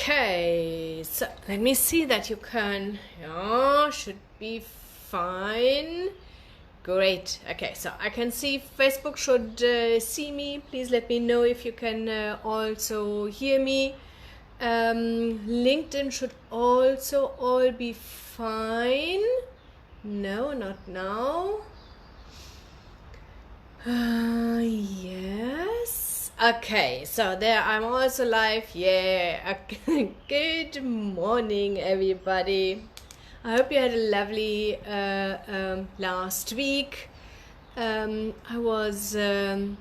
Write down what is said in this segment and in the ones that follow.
Okay, so let me see that you can. Yeah, should be fine. Great. Okay, so I can see Facebook should see me. Please let me know if you can also hear me. LinkedIn should also all be fine. No, not now. Yes. Okay, so there I'm also live. Yeah. Okay. Good morning, everybody. I hope you had a lovely last week. I was in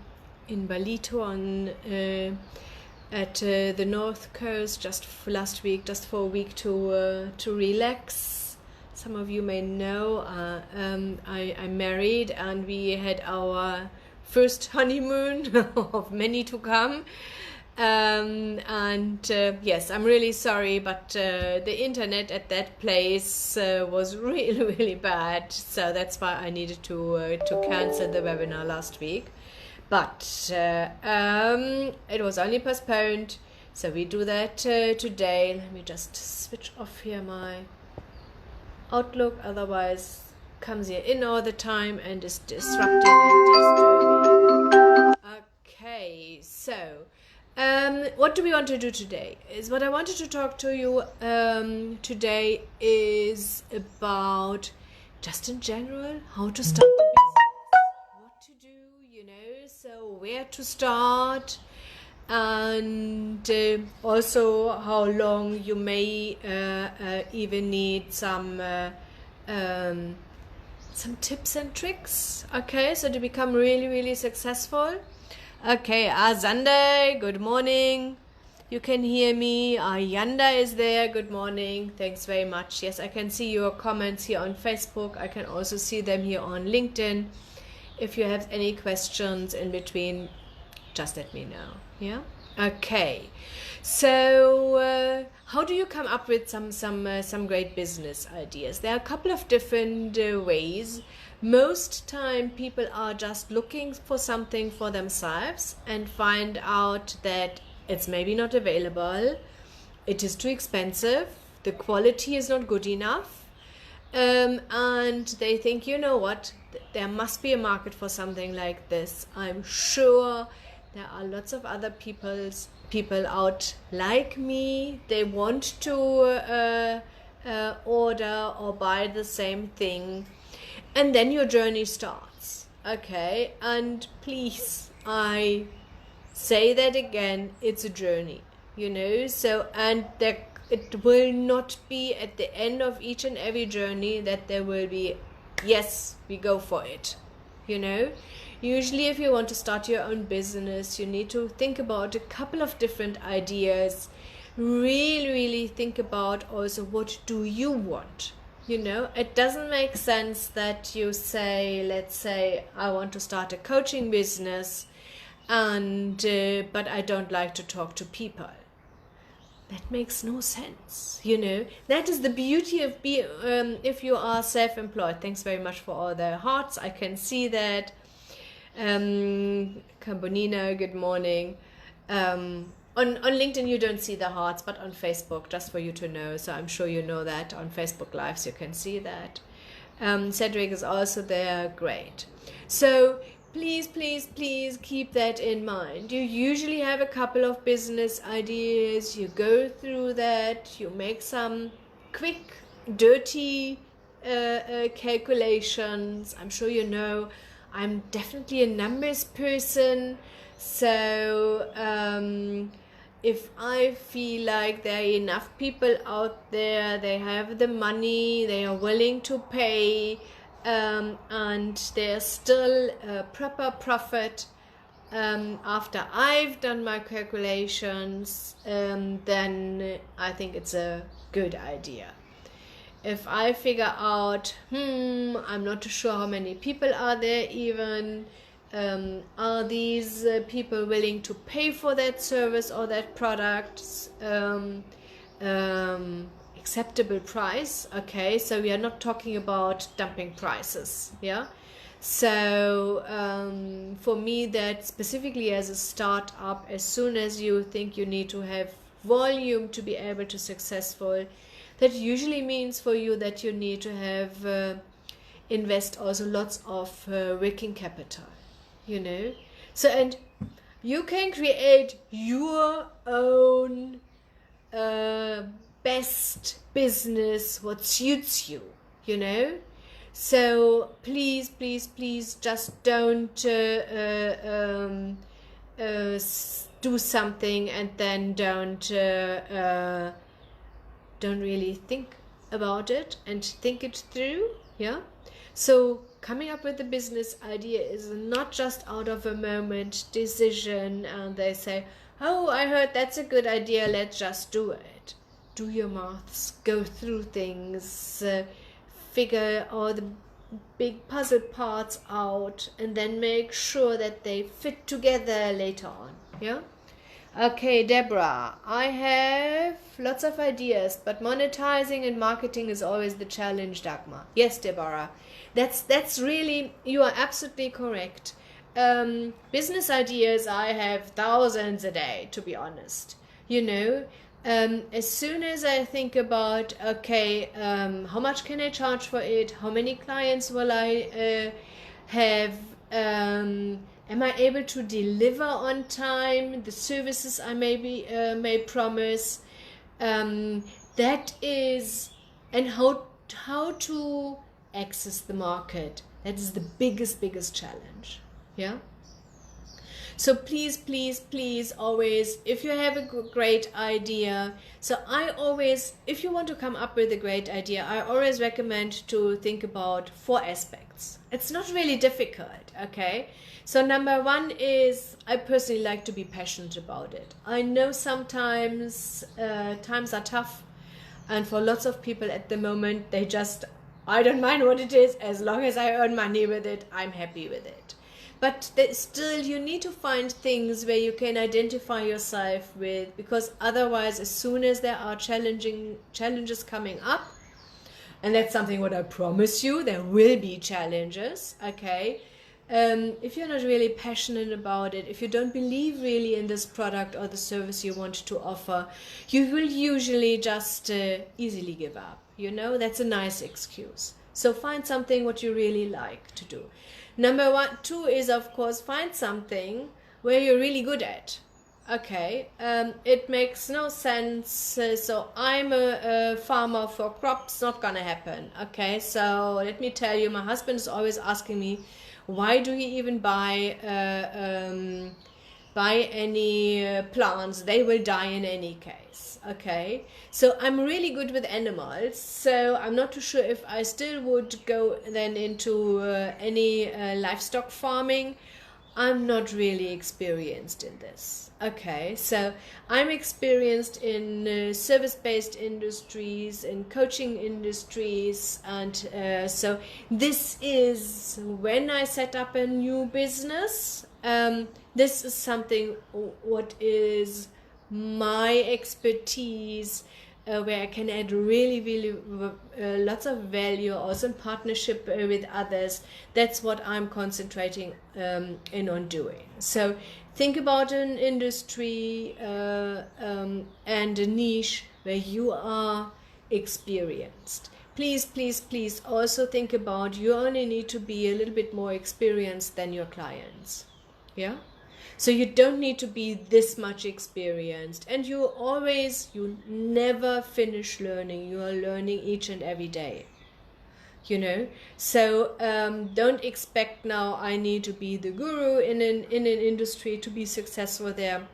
Balito at the North Coast just for last week, just for a week to relax. Some of you may know I'm married, and we had our first honeymoon of many to come. Yes, I'm really sorry, but the internet at that place was really, really bad. So that's why I needed to cancel the webinar last week. But it was only postponed, so we do that today. Let me just switch off here my Outlook, otherwise comes here in all the time and is disrupting and disturbing. Okay, so what do we want to do today? Is what I wanted to talk to you today is about, just in general, how to start a business, what to do, so where to start, and also how long you may even need some tips and tricks, okay, so to become really, really successful. Okay, Azande, good morning. You can hear me. Ayanda is there. Good morning. Thanks very much. Yes, I can see your comments here on Facebook. I can also see them here on LinkedIn. If you have any questions in between, just let me know. Yeah. Okay. So, how do you come up with some great business ideas? There are a couple of different ways. Most time people are just looking for something for themselves and find out that it's maybe not available, it is too expensive, the quality is not good enough, and they think, you know what, there must be a market for something like this. I'm sure there are lots of other people out like me. They want to order or buy the same thing. And then your journey starts, okay? And please, I say that again, it's a journey, So, and it will not be at the end of each and every journey that there will be, yes, we go for it, Usually, if you want to start your own business, you need to think about a couple of different ideas. Really, really think about also, what do you want? It doesn't make sense that you say, let's say, I want to start a coaching business, and but I don't like to talk to people. That makes no sense, That is the beauty of if you are self-employed. Thanks very much for all the hearts. I can see that. Carbonina, good morning. On LinkedIn you don't see the hearts, but on Facebook, just for you to know, so I'm sure you know that on Facebook Lives you can see that. Cedric is also there, great. So please, please, please keep that in mind. You usually have a couple of business ideas, you go through that, you make some quick, dirty calculations. I'm sure you know I'm definitely a numbers person, so if I feel like there are enough people out there, they have the money, they are willing to pay, and there's still a proper profit after I've done my calculations, then I think it's a good idea. If I figure out, I'm not too sure how many people are there even, are these people willing to pay for that service or that product, acceptable price, okay, so we are not talking about dumping prices, yeah. So for me, that specifically as a startup, as soon as you think you need to have volume to be able to successful. That usually means for you that you need to have invest also lots of working capital, you know. So, and you can create your own best business what suits you, you know. So please, please, please just don't do something and then don't really think about it and think it through. Yeah. So coming up with a business idea is not just out of a moment decision and they say, oh, I heard that's a good idea, let's just do it. Do your maths, go through things, figure all the big puzzle parts out, and then make sure that they fit together later on. Yeah. Okay, Deborah, I have lots of ideas, but monetizing and marketing is always the challenge, Dagmar. Yes, Deborah, that's really, you are absolutely correct. Business ideas, I have thousands a day, to be honest. You know, as soon as I think about, okay, how much can I charge for it? How many clients will I have? Am I able to deliver on time the services I may promise? That is, and how to access the market. That is the biggest challenge. Yeah. So please, please, please, always, if you have a great idea, so I always, if you want to come up with a great idea, I always recommend to think about 4 aspects. It's not really difficult, okay? So number 1 is, I personally like to be passionate about it. I know sometimes times are tough, and for lots of people at the moment, they just, I don't mind what it is, as long as I earn money with it, I'm happy with it. But still, you need to find things where you can identify yourself with, because otherwise, as soon as there are challenges coming up, and that's something what I promise you, there will be challenges, okay? If you're not really passionate about it, if you don't believe really in this product or the service you want to offer, you will usually just easily give up. You know, that's a nice excuse. So find something what you really like to do. Number 2 is, of course, find something where you're really good at. Okay, it makes no sense. So I'm a farmer for crops, not gonna happen. Okay, so let me tell you, my husband is always asking me, why do you even buy any plants? They will die in any case. Okay, so I'm really good with animals, so I'm not too sure if I still would go then into any livestock farming. I'm not really experienced in this. Okay, so I'm experienced in service-based industries, in coaching industries, and so this is when I set up a new business. This is something what is my expertise, where I can add really lots of value, also in partnership with others. That's what I'm concentrating in on doing. So think about an industry and a niche where you are experienced. Please, please, please also think about, you only need to be a little bit more experienced than your clients. Yeah. So you don't need to be this much experienced, and you never finish learning. You are learning each and every day, you know. So don't expect now I need to be the guru in an industry to be successful there.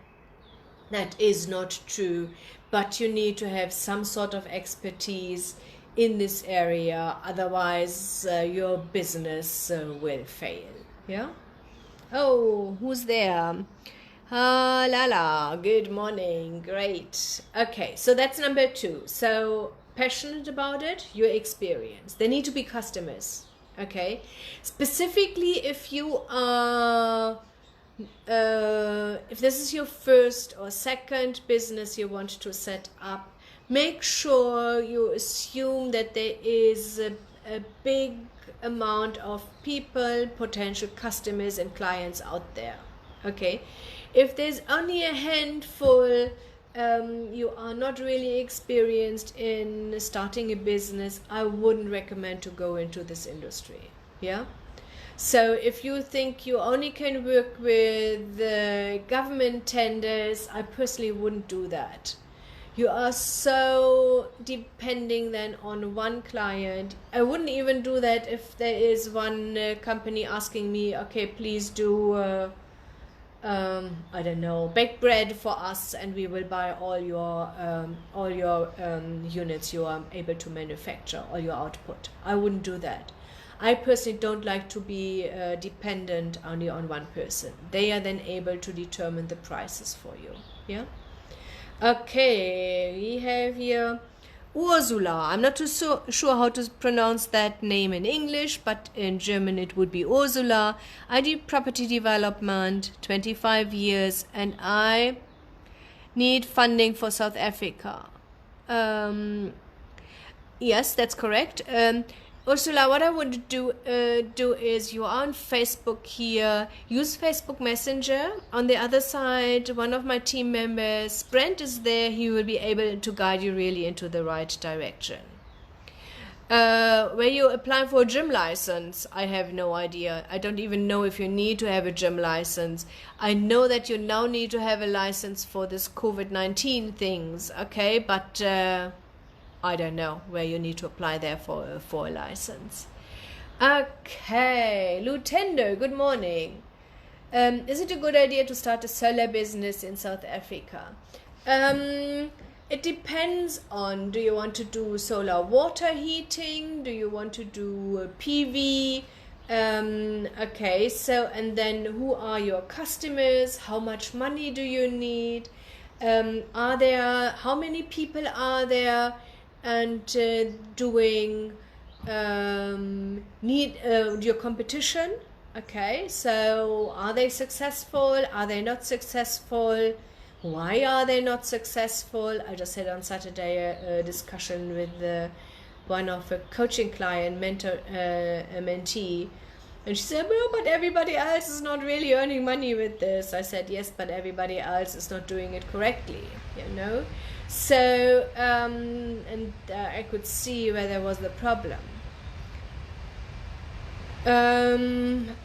That is not true, but you need to have some sort of expertise in this area, otherwise your business will fail. Yeah. Oh, who's there? Lala, good morning. Great. Okay, so that's number 2. So passionate about it, your experience. They need to be customers. Okay, specifically if you are, if this is your first or second business you want to set up, make sure you assume that there is a big amount of people, potential customers and clients out there. Okay, if there's only a handful, you are not really experienced in starting a business, I wouldn't recommend to go into this industry. Yeah. So if you think you only can work with the government tenders, I personally wouldn't do that. You are so depending then on one client. I wouldn't even do that if there is one company asking me, okay, please do I don't know, bake bread for us, and we will buy all your units you are able to manufacture, all your output. I wouldn't do that. I personally don't like to be dependent only on one person. They are then able to determine the prices for you. Yeah. Okay, we have here Ursula. I'm not too sure how to pronounce that name in English, but in German it would be Ursula. I do property development, 25 years, and I need funding for South Africa. Yes, that's correct. Ursula, what I would do is you are on Facebook here. Use Facebook Messenger. On the other side, one of my team members, Brent, is there. He will be able to guide you really into the right direction. Where you apply for a gym license, I have no idea. I don't even know if you need to have a gym license. I know that you now need to have a license for this COVID-19 things, okay? But I don't know where you need to apply there for a license. Okay, Lutendo, good morning. Is it a good idea to start a solar business in South Africa? It depends on, do you want to do solar water heating? Do you want to do PV? Okay, so, and then who are your customers? How much money do you need? How many people are there? And doing your competition. Okay, so are they successful? Are they not successful? Why are they not successful? I just had on Saturday a discussion with one of a coaching client, a mentee, and she said, well, but everybody else is not really earning money with this. I said, yes, but everybody else is not doing it correctly, you know. So, I could see where there was the problem.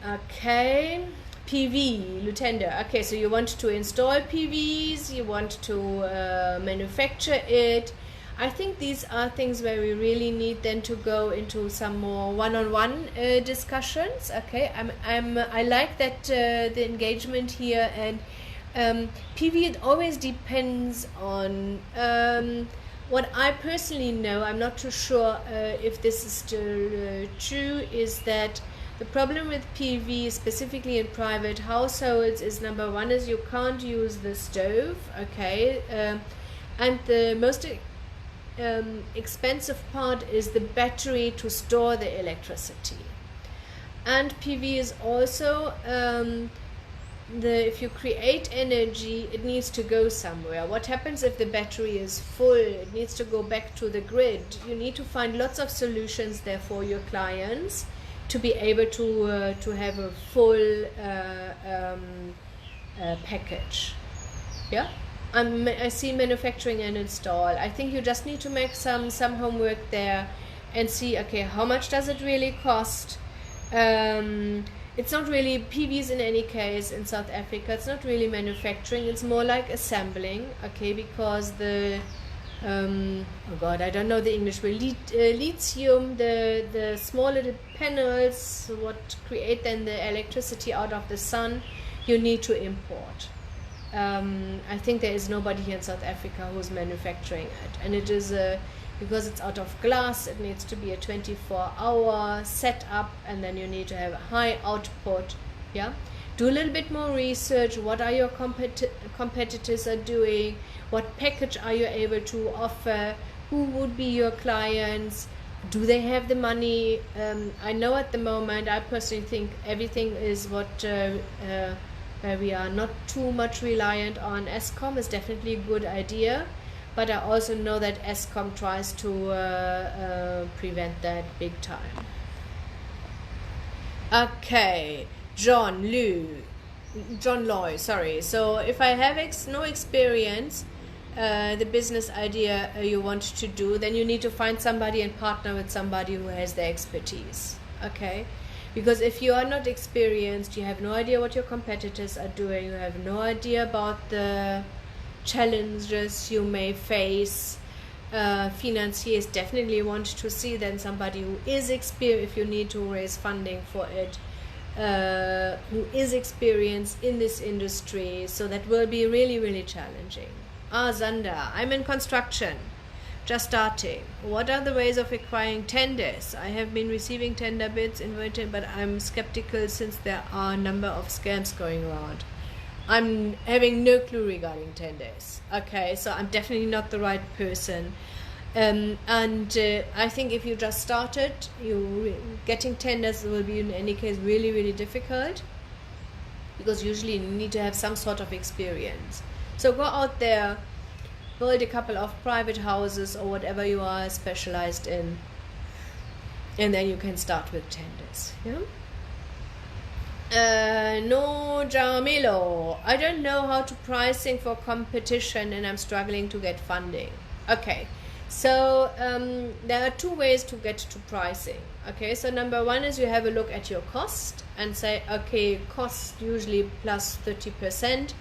Okay, PV, Lutender. Okay, so you want to install PVs, you want to manufacture it. I think these are things where we really need then to go into some more one-on-one discussions. Okay, I like that the engagement here, and PV, it always depends on what I personally know. I'm not too sure if this is still true, is that the problem with PV, specifically in private households, is number one is you can't use the stove, okay, and the most expensive part is the battery to store the electricity. And PV is also if you create energy, it needs to go somewhere. What happens if the battery is full? It needs to go back to the grid. You need to find lots of solutions there for your clients to be able to have a full package. Yeah, I see manufacturing and install. I think you just need to make some homework there and see, okay, how much does it really cost? It's not really PVs in any case in South Africa. It's not really manufacturing. It's more like assembling, okay, because the oh god, I don't know the English word. Lithium, the small little panels, what create then the electricity out of the sun, you need to import. I think there is nobody here in South Africa who's manufacturing it, and it is because it's out of glass, it needs to be a 24-hour setup, and then you need to have a high output. Yeah, do a little bit more research. What are your competitors are doing? What package are you able to offer? Who would be your clients? Do they have the money? I know at the moment, I personally think everything is what where we are not too much reliant on Eskom is definitely a good idea. But I also know that Eskom tries to prevent that big time. Okay, John Loy, sorry. So if I have no experience, the business idea you want to do, then you need to find somebody and partner with somebody who has the expertise. Okay, because if you are not experienced, you have no idea what your competitors are doing, you have no idea about the challenges you may face. Financiers definitely want to see then somebody who is experienced, if you need to raise funding for it, who is experienced in this industry. So that will be really, really challenging. Zanda, I'm in construction, just starting. What are the ways of acquiring tenders? I have been receiving tender bids in winter, but I'm skeptical since there are a number of scams going around. I'm having no clue regarding tenders. Okay, so I'm definitely not the right person. I think if you just started, getting tenders will be in any case really, really difficult, because usually you need to have some sort of experience. So go out there, build a couple of private houses or whatever you are specialized in, and then you can start with tenders. Yeah. No, Jamilo, I don't know how to pricing for competition and I'm struggling to get funding. Okay, so there are two ways to get to pricing. Okay, so number one is you have a look at your cost and say, okay, cost usually plus 30%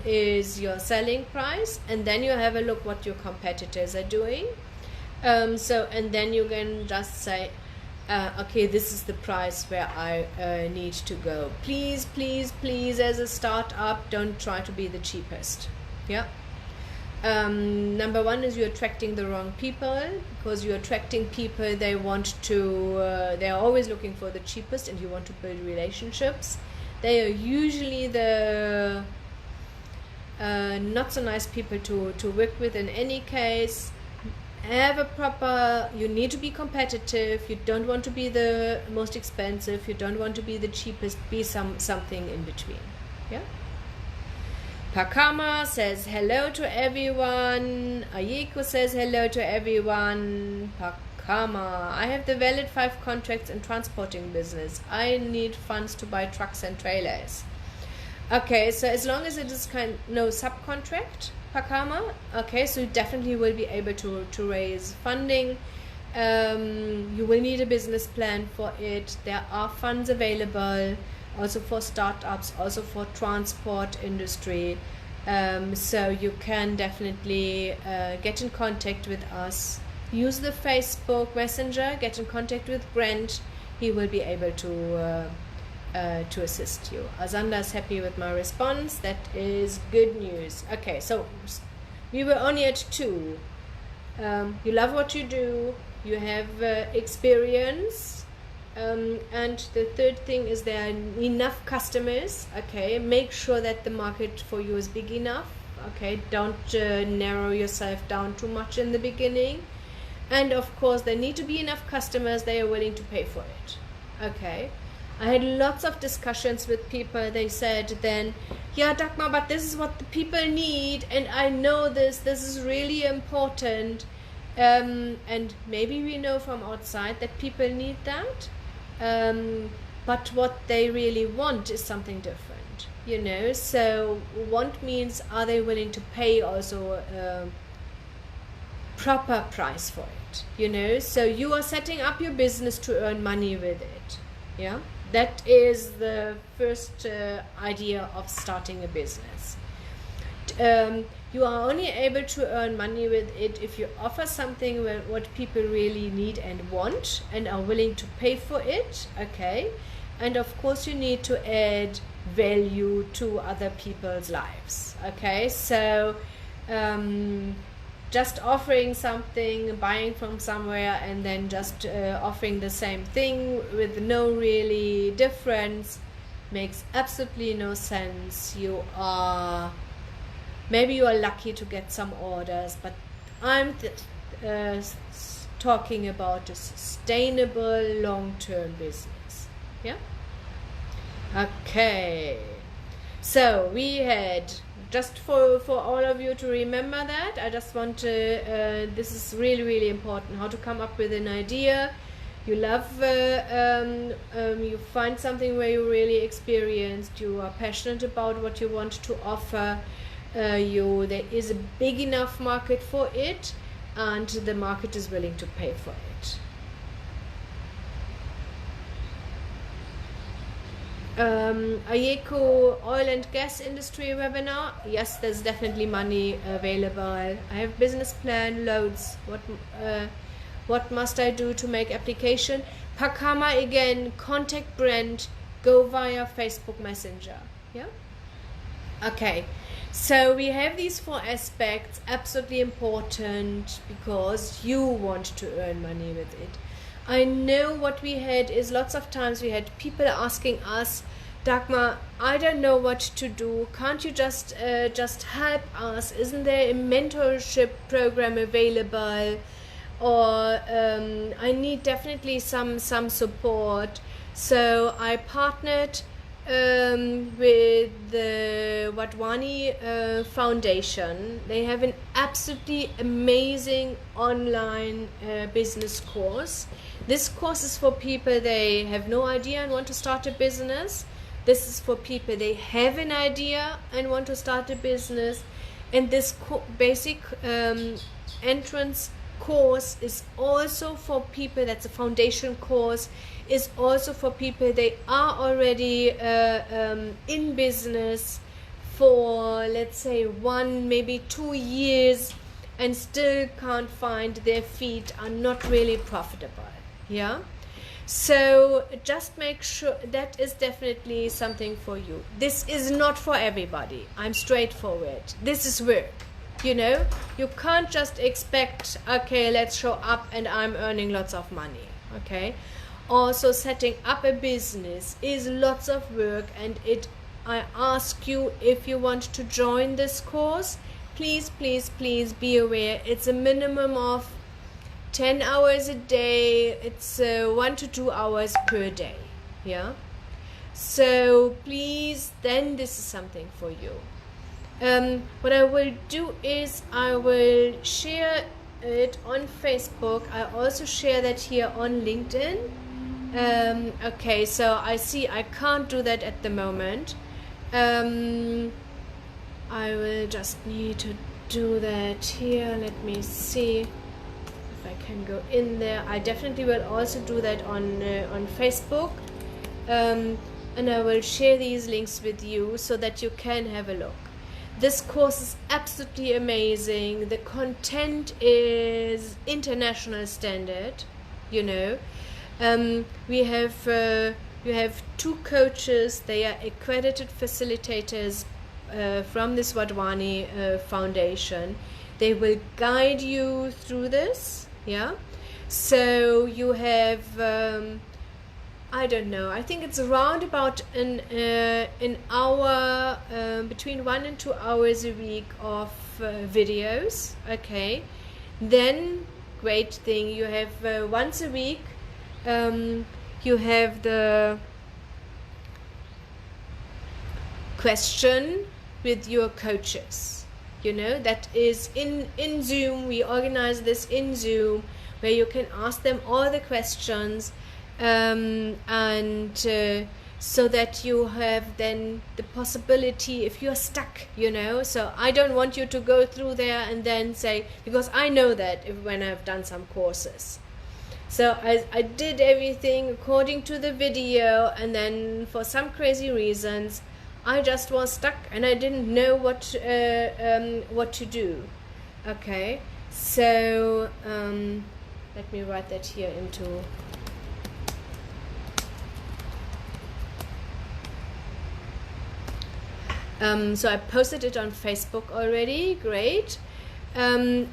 is your selling price, and then you have a look what your competitors are doing. And then you can just say, okay, this is the price where I need to go. Please, please, please, as a startup, don't try to be the cheapest. Yeah. Number one is you're attracting the wrong people, because you're attracting people, they want to, they are always looking for the cheapest, and you want to build relationships. They are usually the not so nice people to work with in any case. Have a proper, you need to be competitive, you don't want to be the most expensive, you don't want to be the cheapest, be something in between. Yeah. Pakama says hello to everyone. Ayeko says hello to everyone. Pakama, I have the valid 5 contracts in transporting business. I need funds to buy trucks and trailers. Okay, so as long as it is no subcontract, Pakama, okay, so you definitely will be able to raise funding. You will need a business plan for it. There are funds available also for startups, also for transport industry. So you can definitely get in contact with us. Use the Facebook Messenger, get in contact with Brent. He will be able to assist you. Azanda is happy with my response. That is good news. Okay, so we were only at 2. You love what you do. You have experience. And the third thing is there are enough customers. Okay, make sure that the market for you is big enough. Okay, don't narrow yourself down too much in the beginning. And of course, there need to be enough customers they are willing to pay for it. Okay. I had lots of discussions with people. They said then, yeah, Dagmar, but this is what the people need, and I know this is really important. And maybe we know from outside that people need that. But what they really want is something different, you know. So want means, are they willing to pay also a proper price for it, you know. So you are setting up your business to earn money with it. Yeah, that is the first idea of starting a business. You are only able to earn money with it if you offer something what people really need and want and are willing to pay for it. Okay, and of course you need to add value to other people's lives. Okay, so just offering something, buying from somewhere, and then just offering the same thing with no really difference makes absolutely no sense. Maybe you are lucky to get some orders, but I'm talking about a sustainable long-term business. Yeah. Okay. So we had, just for all of you to remember that, I just want to, this is really, really important, how to come up with an idea. You love, you find something where you're really experienced, you are passionate about what you want to offer. there is a big enough market for it, and the market is willing to pay for it. Ayeko oil and gas industry webinar. Yes, there's definitely money available. I have business plan, loads. What must I do to make application? Pakama again, contact Brent, go via Facebook Messenger. Yeah. Okay. So we have these 4 aspects, absolutely important, because you want to earn money with it. I know what we had is lots of times we had people asking us, Dagmar, I don't know what to do. Can't you just help us? Isn't there a mentorship program available? Or I need definitely some support. So I partnered with the Wadhwani Foundation. They have an absolutely amazing online business course. This course is for people they have no idea and want to start a business. This is for people they have an idea and want to start a business. And this basic entrance course is also for people, that's a foundation course, is also for people they are already in business for, let's say, 1 maybe 2 years and still can't find their feet, are not really profitable. Yeah, so just make sure that is definitely something for you. This is not for everybody. I'm straightforward. This is work. You know, you can't just expect, okay, let's show up and I'm earning lots of money. Okay, also setting up a business is lots of work, and I ask you, if you want to join this course, please be aware it's a minimum of 10 hours a day. It's 1 to 2 hours per day. Yeah, so please, then this is something for you. What I will do is I will share it on Facebook. I also share that here on LinkedIn. Okay, so I see I can't do that at the moment. I will just need to do that here. Let me see if I can go in there. I definitely will also do that on Facebook. And I will share these links with you so that you can have a look. This course is absolutely amazing. The content is international standard, you know. You have 2 coaches. They are accredited facilitators from this Wadhwani Foundation. They will guide you through this. Yeah. So you have I don't know, I think it's around about an hour, between 1 and 2 hours a week of videos. Okay, then great thing, you have once a week, you have the question with your coaches. You know, that is in Zoom. We organize this in Zoom, where you can ask them all the questions. So that you have then the possibility, if you're stuck, you know. So I don't want you to go through there and then say, because I know that when I've done some courses, so I did everything according to the video, and then for some crazy reasons I just was stuck and I didn't know what to do. Okay, so let me write that here into so I posted it on Facebook already. Great. And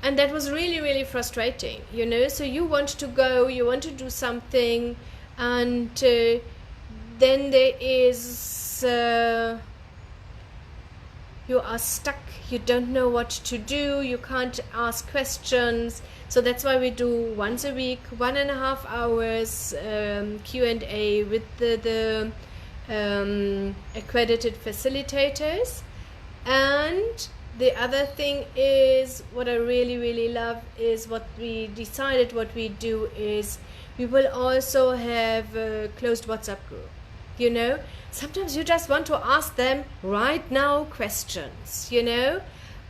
that was really frustrating, you know. So you want to go, you want to do something, and then there is you are stuck, you don't know what to do, you can't ask questions. So that's why we do once a week, 1.5 hours Q&A with the accredited facilitators. And the other thing is, what I really love is what we decided, what we do is we will also have a closed WhatsApp group. you know. Sometimes you just want to ask them right now questions, you know.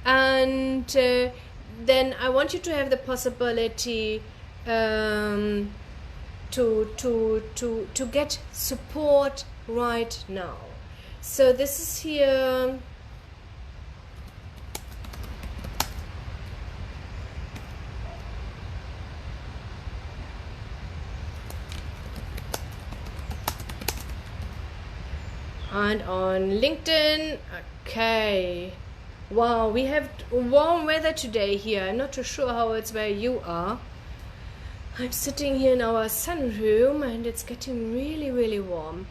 And then I want you to have the possibility to get support right now. So this is here. And on LinkedIn, okay. Wow, we have warm weather today here. I'm not too sure how it's where you are. I'm sitting here in our sunroom and it's getting really, really warm.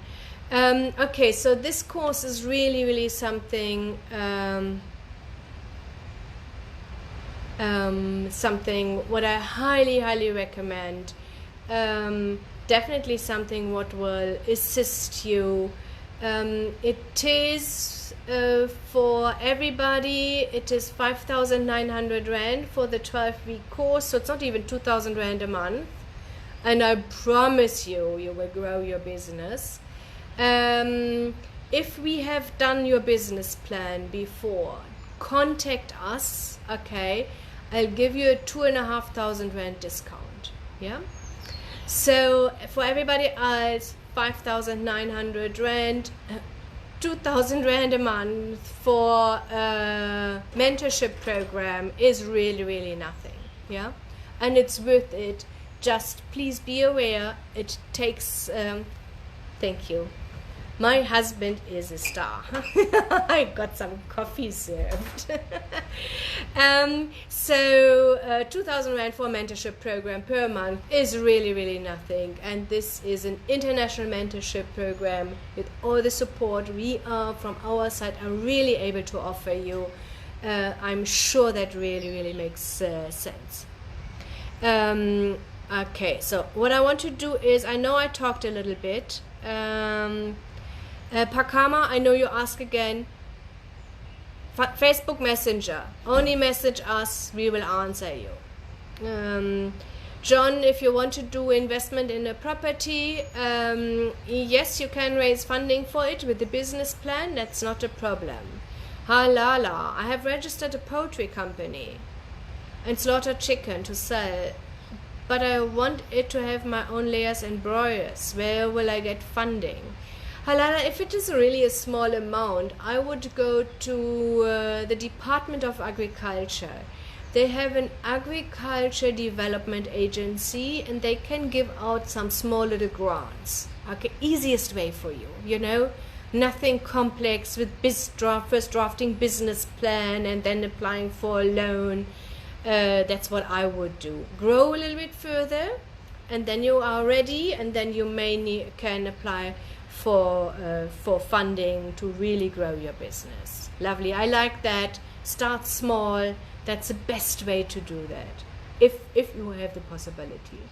Okay, so this course is really, really something, something what I highly, highly recommend. Definitely something what will assist you. It is for everybody, it is 5,900 Rand for the 12-week course, so it's not even 2,000 Rand a month. And I promise you, you will grow your business. If we have done your business plan before, contact us, okay? I'll give you a 2,500 Rand discount, yeah? So for everybody else, 5,900 Rand, 2,000 Rand a month for a mentorship program is really, really nothing, yeah? And it's worth it. Just please be aware, it takes, thank you. My husband is a star. I got some coffee served. 2,000 Rand for a mentorship program per month is really, really nothing. And this is an international mentorship program with all the support we are from our side are really able to offer you. I'm sure that really, really makes sense. Okay, so what I want to do is, I know I talked a little bit. Pakama, I know you ask again. Facebook Messenger, only message us, we will answer you. John, if you want to do investment in a property, yes, you can raise funding for it with the business plan, that's not a problem. Halala, I have registered a poultry company and slaughtered chicken to sell, but I want it to have my own layers and broilers. Where will I get funding? Halala, if it is really a small amount, I would go to the Department of Agriculture. They have an agriculture development agency and they can give out some small little grants. Okay, easiest way for you, you know, nothing complex with first drafting business plan and then applying for a loan. That's what I would do. Grow a little bit further and then you are ready, and then you can apply for funding to really grow your business. Lovely, I like that. Start small. That's the best way to do that, if you have the possibility.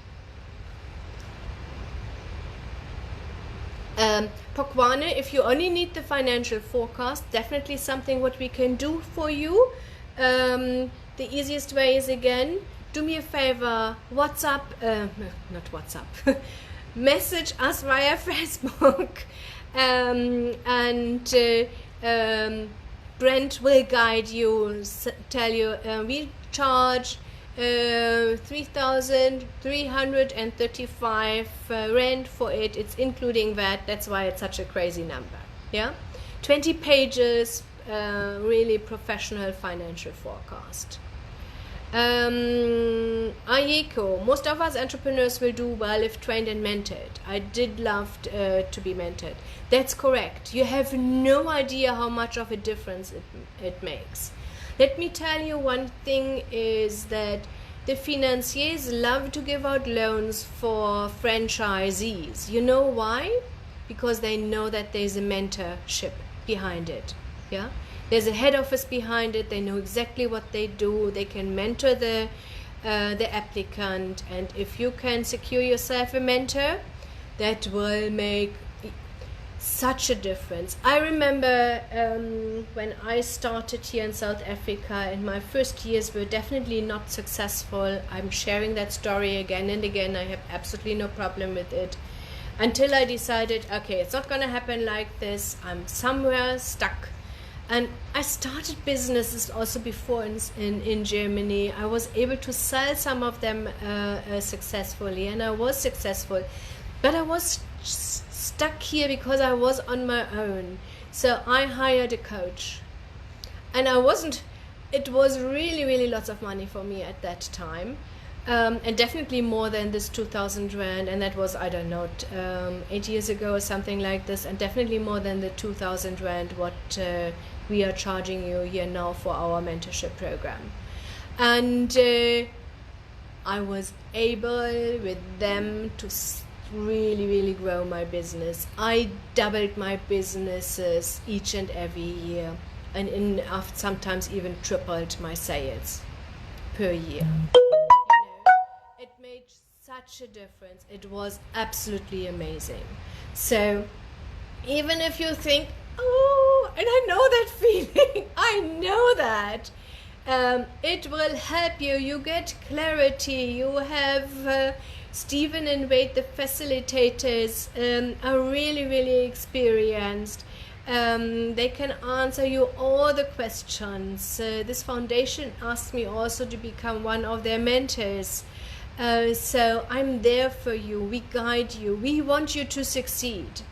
Pokwane, if you only need the financial forecast, definitely something what we can do for you. The easiest way is, again, do me a favor, message us via Facebook, and Brent will guide you, tell you we charge 3,335 Rand for it. It's including that. That's why it's such a crazy number. Yeah, 20 pages, really professional financial forecast. Ayeko, most of us entrepreneurs will do well if trained and mentored. I did love to be mentored. That's correct. You have no idea how much of a difference it makes. Let me tell you, one thing is that the financiers love to give out loans for franchisees. You know why? Because they know that there's a mentorship behind it. Yeah, there's a head office behind it. They know exactly what they do. They can mentor the applicant, and if you can secure yourself a mentor, that will make such a difference. I remember when I started here in South Africa, and my first years were definitely not successful. I'm sharing that story again and again. I have absolutely no problem with it. until I decided, okay, it's not going to happen like this. I'm somewhere stuck. And I started businesses also before in Germany. I was able to sell some of them successfully, and I was successful. But I was stuck here because I was on my own. So I hired a coach. And it was really, really lots of money for me at that time. And definitely more than this 2,000 rand, and that was, I don't know, 8 years ago or something like this, and definitely more than the 2,000 rand what we are charging you here now for our mentorship program. And I was able with them to really, really grow my business. I doubled my businesses each and every year, and sometimes even tripled my sales per year. It made such a difference. It was absolutely amazing. So even if you think, oh, and I know that feeling, I know that, it will help you. You get clarity. You have Stephen and Wade, the facilitators, are really, really experienced. They can answer you all the questions. This foundation asked me also to become one of their mentors. So I'm there for you. We guide you. We want you to succeed,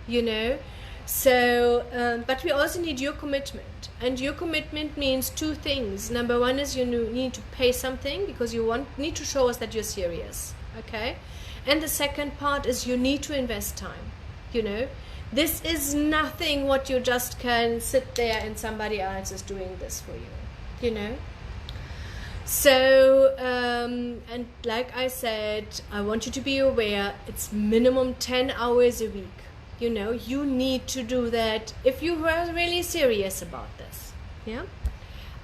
you know. So, but we also need your commitment. And your commitment means two things. Number one is you need to pay something because you need to show us that you're serious, okay? And the second part is you need to invest time, you know. This is nothing what you just can sit there and somebody else is doing this for you, you know. So, and like I said, I want you to be aware, it's minimum 10 hours a week. You know, you need to do that if you were really serious about this. Yeah?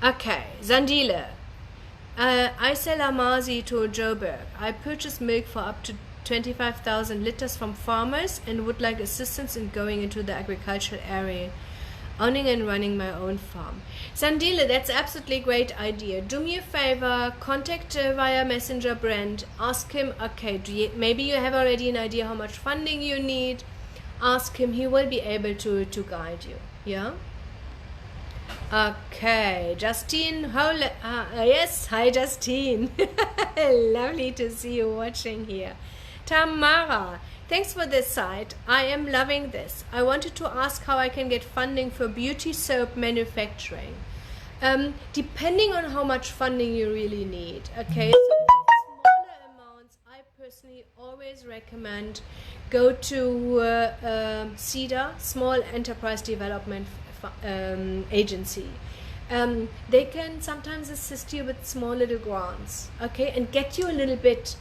Okay, Zandile. I sell Amazi to Joburg. I purchase milk for up to 25,000 liters from farmers and would like assistance in going into the agricultural area, owning and running my own farm. Sandile, that's absolutely great idea. Do me a favor, contact via Messenger Brent, ask him, okay, maybe you have already an idea how much funding you need. Ask him, he will be able to guide you. Yeah? Okay, Justine, yes, hi Justine. Lovely to see you watching here. Tamara, thanks for this site. I am loving this. I wanted to ask how I can get funding for beauty soap manufacturing. Depending on how much funding you really need. Okay, so smaller amounts, I personally always recommend go to CEDA, Small Enterprise Development Agency. They can sometimes assist you with small little grants, okay, and get you a little bit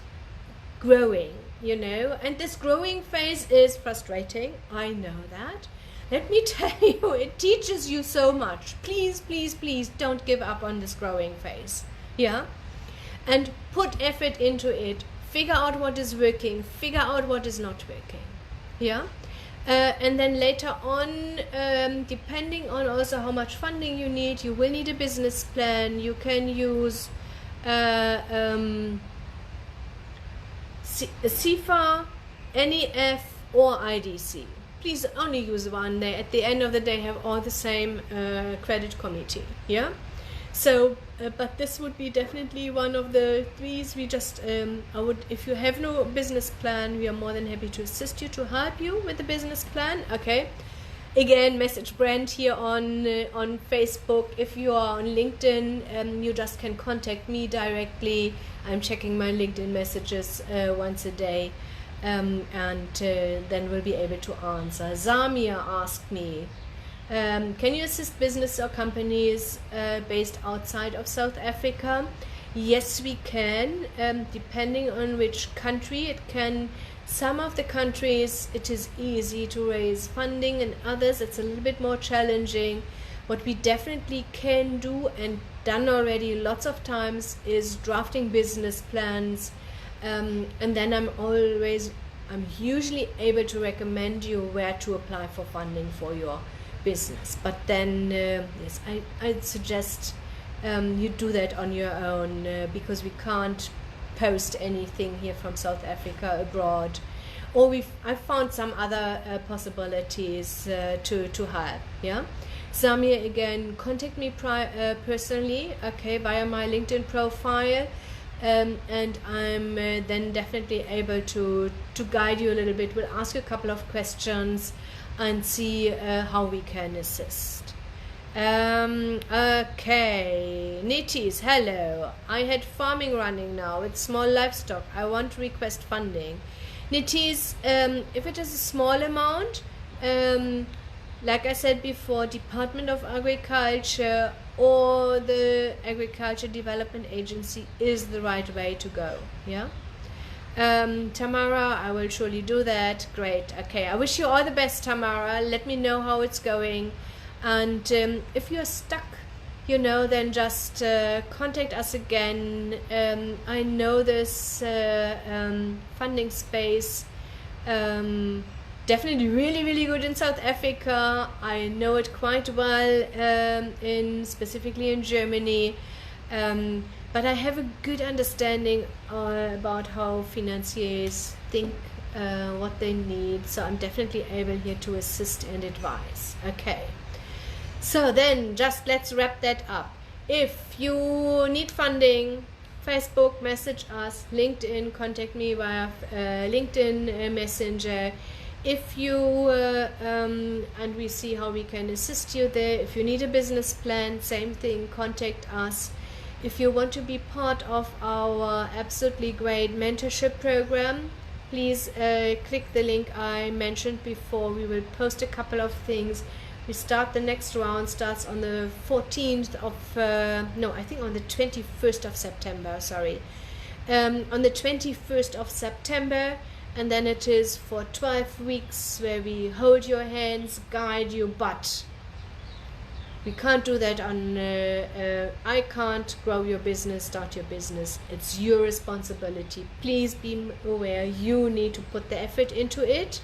growing, you know. And this growing phase is frustrating, I know that. Let me tell you, it teaches you so much. Please, please, please don't give up on this growing phase. Yeah, and put effort into it. Figure out what is working, figure out what is not working. Yeah. And then later on, depending on also how much funding you need, you will need a business plan. You can use CIFA, NEF, or IDC. Please only use one. They, at the end of the day, have all the same credit committee. Yeah. So, but this would be definitely one of the threes. We just, if you have no business plan, we are more than happy to assist you, to help you with the business plan. Okay. Again, message Brent here on Facebook. If you are on LinkedIn, you just can contact me directly. I'm checking my LinkedIn messages once a day, and then we'll be able to answer. Zamia asked me, can you assist business or companies based outside of South Africa? Yes, we can, depending on which country. It can, some of the countries it is easy to raise funding, and others it's a little bit more challenging. What we definitely can do, and done already lots of times, is drafting business plans, and then I'm usually able to recommend you where to apply for funding for your business. But then yes, I'd suggest you do that on your own, because we can't post anything here from South Africa abroad. or I found some other possibilities to help. Yeah. Samir, again, contact me personally, okay, via my LinkedIn profile, and I'm then definitely able to guide you a little bit. We'll ask you a couple of questions and see how we can assist. Okay, Nitis, hello. I had farming running now with small livestock. I want to request funding. Nitis, if it is a small amount, like I said before, Department of Agriculture or the Agriculture Development Agency is the right way to go. Yeah. Tamara, I will surely do that. Great. Okay. I wish you all the best, Tamara. Let me know how it's going. And if you're stuck, then just contact us again. I know this funding space. Definitely really, really good in South Africa. I know it quite well, specifically in Germany. But I have a good understanding about how financiers think, what they need. So I'm definitely able here to assist and advise. Okay. So then just let's wrap that up. If you need funding, Facebook, message us, LinkedIn, contact me via LinkedIn Messenger. If you and we see how we can assist you there. If you need a business plan, same thing, contact us. If you want to be part of our absolutely great mentorship program, please click the link I mentioned before. We will post a couple of things. The next round starts on the 14th of I think on the 21st of September, sorry. On the 21st of September. And then it is for 12 weeks where we hold your hands, guide you, but we can't do that on, I can't grow your business, start your business. It's your responsibility. Please be aware you need to put the effort into it,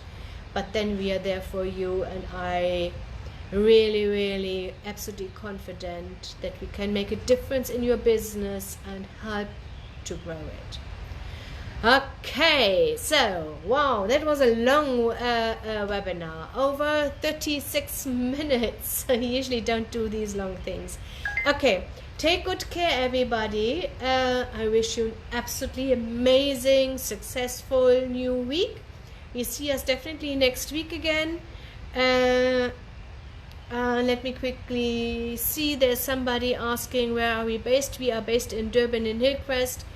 but then we are there for you, and I really, really absolutely confident that we can make a difference in your business and help to grow it. Okay, so wow, that was a long webinar, over 36 minutes. I usually don't do these long things. Okay, take good care, everybody. I wish you an absolutely amazing, successful new week. We see us definitely next week again. Let me quickly see. There's somebody asking where are we based. We are based in Durban and Hillcrest.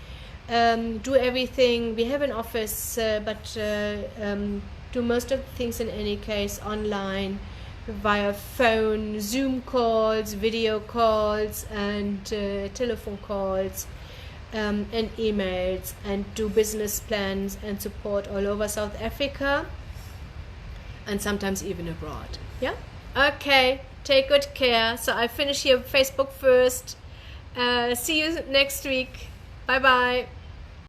Do everything. We have an office, but do most of the things in any case online, via phone, Zoom calls, video calls, and telephone calls, and emails, and do business plans and support all over South Africa, and sometimes even abroad. Yeah. Okay. Take good care. So I finish here Facebook first. See you next week. Bye bye.